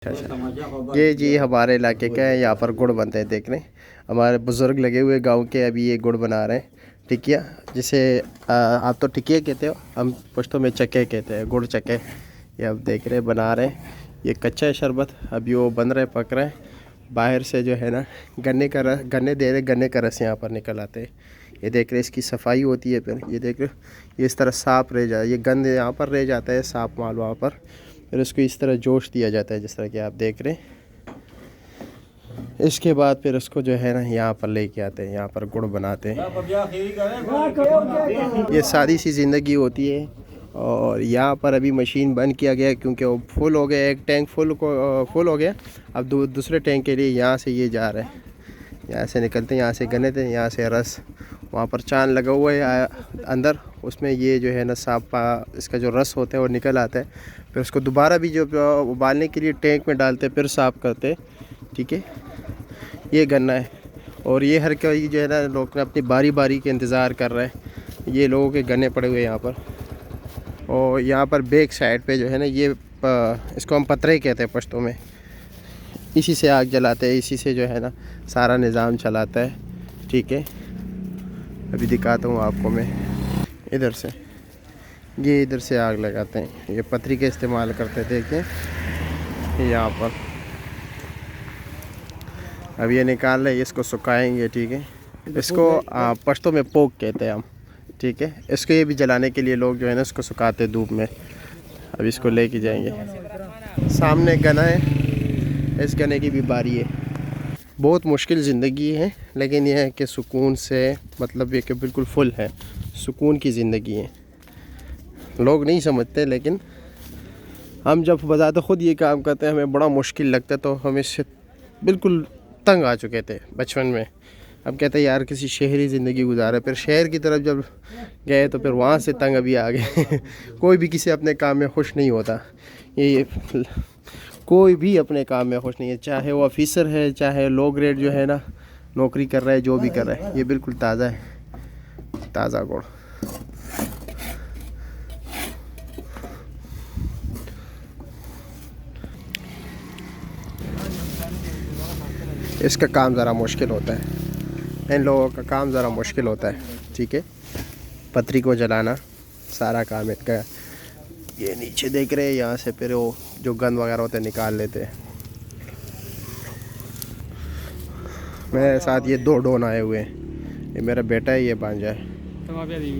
अच्छा, ये जी हमारे इलाके का है। यहाँ पर गुड़ बनते हैं, देख रहे हैं हमारे बुज़ुर्ग लगे हुए गांव के। अभी ये गुड़ बना रहे हैं, टिकिया जिसे आप तो टिकिया कहते हो, हम पश्तो में चक्के कहते हैं, गुड़ चक्के। ये अब देख रहे हैं बना रहे हैं। ये कच्चा है शरबत, अभी वो बन रहे पक रहे हैं। बाहर से जो है ना गन्ने का रस, गन्ने दे रहे, गन्ने का रस यहाँ पर निकल आते हैं। ये देख रहे हैं, इसकी सफाई होती है। फिर ये देख रहे ये इस तरह साफ रह जाए, ये गंद यहाँ पर रह जाता है, साफ माल वहाँ पर। फिर उसको इस तरह जोश दिया जाता है, जिस तरह कि आप देख रहे हैं। इसके बाद फिर उसको जो है ना यहाँ पर लेके आते हैं, यहाँ पर गुड़ बनाते हैं। ये सादी सी ज़िंदगी होती है। और यहाँ पर अभी मशीन बंद किया गया क्योंकि वो फुल हो गया, एक टैंक फुल हो गया। अब दूसरे टैंक के लिए यहाँ से ये जा रहे हैं, यहाँ से निकलते हैं, यहाँ से गन्ने थे, यहाँ से रस। वहाँ पर चांद लगा हुआ है अंदर, उसमें ये जो है ना साफ इसका जो रस होता है वो निकल आता है। फिर उसको दोबारा भी जो उबालने के लिए टैंक में डालते हैं, फिर साफ़ करते हैं। ठीक है, ये गन्ना है। और ये हर कोई जो है ना लोग अपनी बारी बारी के इंतज़ार कर रहे हैं। ये लोगों के गन्ने पड़े हुए यहाँ पर। और यहाँ पर बैक साइड पे जो है ना ये इसको हम पतरे कहते हैं पश्तो में। इसी से आग जलाते हैं, इसी से जो है ना सारा निज़ाम चलाता है। ठीक है, अभी दिखाता हूँ आपको मैं। इधर से ये इधर से आग लगाते हैं, ये पतरी का इस्तेमाल करते हैं। देखें यहाँ पर अब ये निकाल रहे, इसको सुखाएंगे। ठीक है, इसको पश्तो में पोक कहते हैं हम। ठीक है, इसको ये भी जलाने के लिए लोग जो है ना इसको सुखाते हैं धूप में। अब इसको लेके जाएंगे। सामने गन्ना है, इस गन्ने की भी बारी है। बहुत मुश्किल ज़िंदगी है, लेकिन यह है कि सुकून से, मतलब ये कि बिल्कुल फुल है, सुकून की ज़िंदगी है। लोग नहीं समझते, लेकिन हम जब बजाते ख़ुद ये काम करते हैं हमें बड़ा मुश्किल लगता है। तो हम इससे बिल्कुल तंग आ चुके थे बचपन में। अब कहते हैं यार किसी शहरी ज़िंदगी गुजारे, फिर शहर की तरफ जब गए तो फिर वहाँ से तंग अभी आ गए। कोई भी किसी अपने काम में खुश नहीं होता। ये कोई भी अपने काम में खुश नहीं है, चाहे वो ऑफिसर है, चाहे लो ग्रेड जो है ना नौकरी कर रहा है, जो भी कर रहा है। ये बिल्कुल ताज़ा है, ताज़ा गुड़। इसका काम ज़रा मुश्किल होता है, इन लोगों का काम ज़रा मुश्किल होता है। ठीक है, पतरी को जलाना सारा काम इनका। ये नीचे देख रहे हैं, यहाँ से फिर वो जो गंद वगैरह होते हैं निकाल लेते हैं। मेरे साथ ये 2 डोन आए हुए हैं, ये मेरा बेटा है, ये भांजा है।